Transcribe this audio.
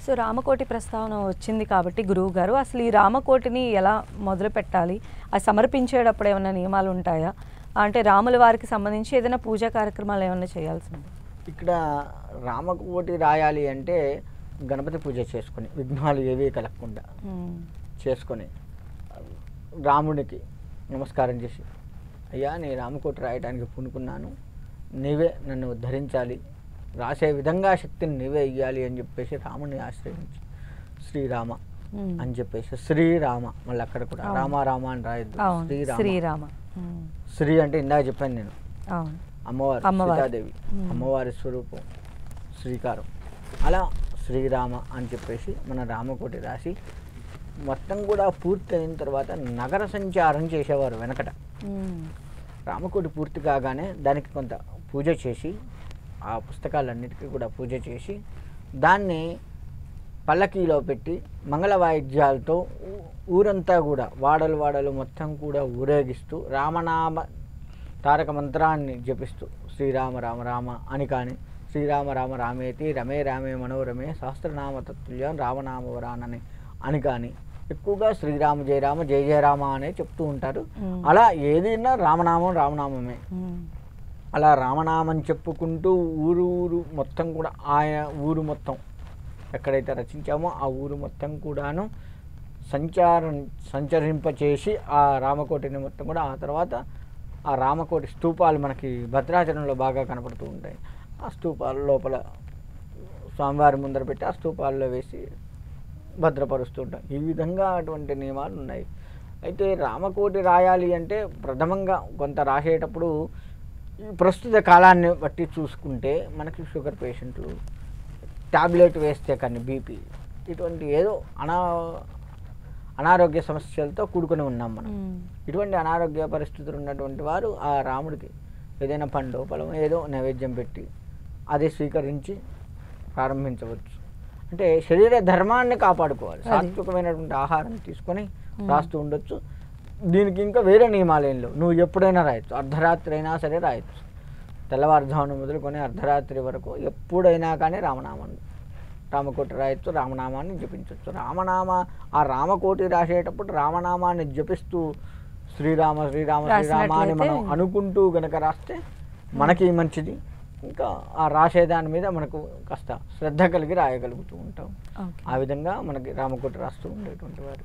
So Ramakoti ప్రస్తావన వచ్చింది కాబట్టి గురువుగారు అసలు ఈ రామకోటిని ఎలా మొదలుపెట్టాలి? అది సమర్పించేటప్పుడు ఏమైనా నియమాలు ఉంటాయా? అంటే రాముల వారికి సంబంధించి ఏదైనా పూజా కార్యక్రమాలు ఏమైనా చేయాల్సింది? ఇక్కడ రామకోటి రాయాలి అంటే గణపతి పూజ చేసుకొని విఘ్నాలు ఏవీ కలగకుండా చేసుకొని రామునికి నమస్కారం చేసి, అయ్యా నేను రామకోటి రాయడానికి పూనుకున్నాను, నీవే నన్ను ఉద్ధరించాలి, రాసే విధంగా శక్తిని నీవే ఇవ్వాలి అని చెప్పేసి రాముని ఆశ్రయించి శ్రీరామ అని చెప్పేసి శ్రీరామ, మళ్ళీ అక్కడ కూడా రామ రామ అని రాయొద్దు, శ్రీరామ. శ్రీ అంటే ఇందాక చెప్పాను నేను, అమ్మవారు సీతాదేవి, అమ్మవారి స్వరూపం శ్రీకారం. అలా శ్రీరామ అని చెప్పేసి మన రామకోటి రాసి మొత్తం కూడా పూర్తి అయిన తర్వాత నగర సంచారం చేసేవారు వెనకట. రామకోటి పూర్తి కాగానే దానికి కొంత పూజ చేసి, ఆ పుస్తకాలన్నిటికీ కూడా పూజ చేసి దాన్ని పల్లకీలో పెట్టి మంగళ వాయిద్యాలతో ఊరంతా కూడా వాడలు వాడలు మొత్తం కూడా ఊరేగిస్తూ రామనామ తారక మంత్రాన్ని జపిస్తూ శ్రీరామ రామ రామ అని కానీ, శ్రీరామ రామ రామేతి రమే రామే మనోరమే సహస్రనామ తత్తుల్యం రామనామవరానని అని కానీ, ఎక్కువగా శ్రీరామ జయ రామ జయ జయ రామ అనే చెప్తూ ఉంటారు. అలా ఏదైనా రామనామం రామనామమే. అలా రామనామం చెప్పుకుంటూ ఊరు మొత్తం కూడా ఆయా ఊరు మొత్తం ఎక్కడైతే రచించామో ఆ ఊరు మొత్తం కూడాను సంచరింపచేసి ఆ రామకోటిని మొత్తం కూడా, ఆ తర్వాత ఆ రామకోటి స్తూపాలు మనకి భద్రాచలంలో బాగా కనపడుతూ ఉంటాయి. ఆ స్తూపాల లోపల స్వామివారి ముందర పెట్టి ఆ స్తూపాల్లో వేసి భద్రపరుస్తూ ఉంటాం. ఈ విధంగా అటువంటి నియమాలు ఉన్నాయి. అయితే రామకోటి రాయాలి అంటే ప్రథమంగా కొంత రాసేటప్పుడు ప్రస్తుత కాలాన్ని బట్టి చూసుకుంటే మనకి షుగర్ పేషెంట్లు ట్యాబ్లెట్ వేస్తే కానీ బీపీ ఇటువంటి ఏదో అనారోగ్య సమస్యలతో కూడుకొని ఉన్నాం మనం. ఇటువంటి అనారోగ్య పరిస్థితులు ఉన్నటువంటి వారు ఆ రాముడికి ఏదైనా పండు పొలం ఏదో నైవేద్యం పెట్టి అది స్వీకరించి ప్రారంభించవచ్చు. అంటే శరీర ధర్మాన్ని కాపాడుకోవాలి, సాత్వికమైనటువంటి ఆహారం తీసుకొని రాస్తూ ఉండొచ్చు. దీనికి ఇంకా వేరే నియమాలు ఏం లేవు. నువ్వు ఎప్పుడైనా రాయొచ్చు, అర్ధరాత్రి అయినా సరే రాయొచ్చు. తెల్లవారుజామున మొదలుకొని అర్ధరాత్రి వరకు ఎప్పుడైనా కానీ రామకోటి రాయొచ్చు, రామనామాన్ని జపించవచ్చు. ఆ రామకోటి రాసేటప్పుడు రామనామాన్ని జపిస్తూ శ్రీరామ శ్రీరామ శ్రీరామ అని మనం అనుకుంటూ గనక రాస్తే మనకి మంచిది. ఇంకా ఆ రాసేదాని మీద మనకు కాస్త శ్రద్ధ కలిగి రాయగలుగుతూ ఉంటాం. ఆ విధంగా మనకి రామకోటి రాస్తూ ఉండేటువంటి వారు.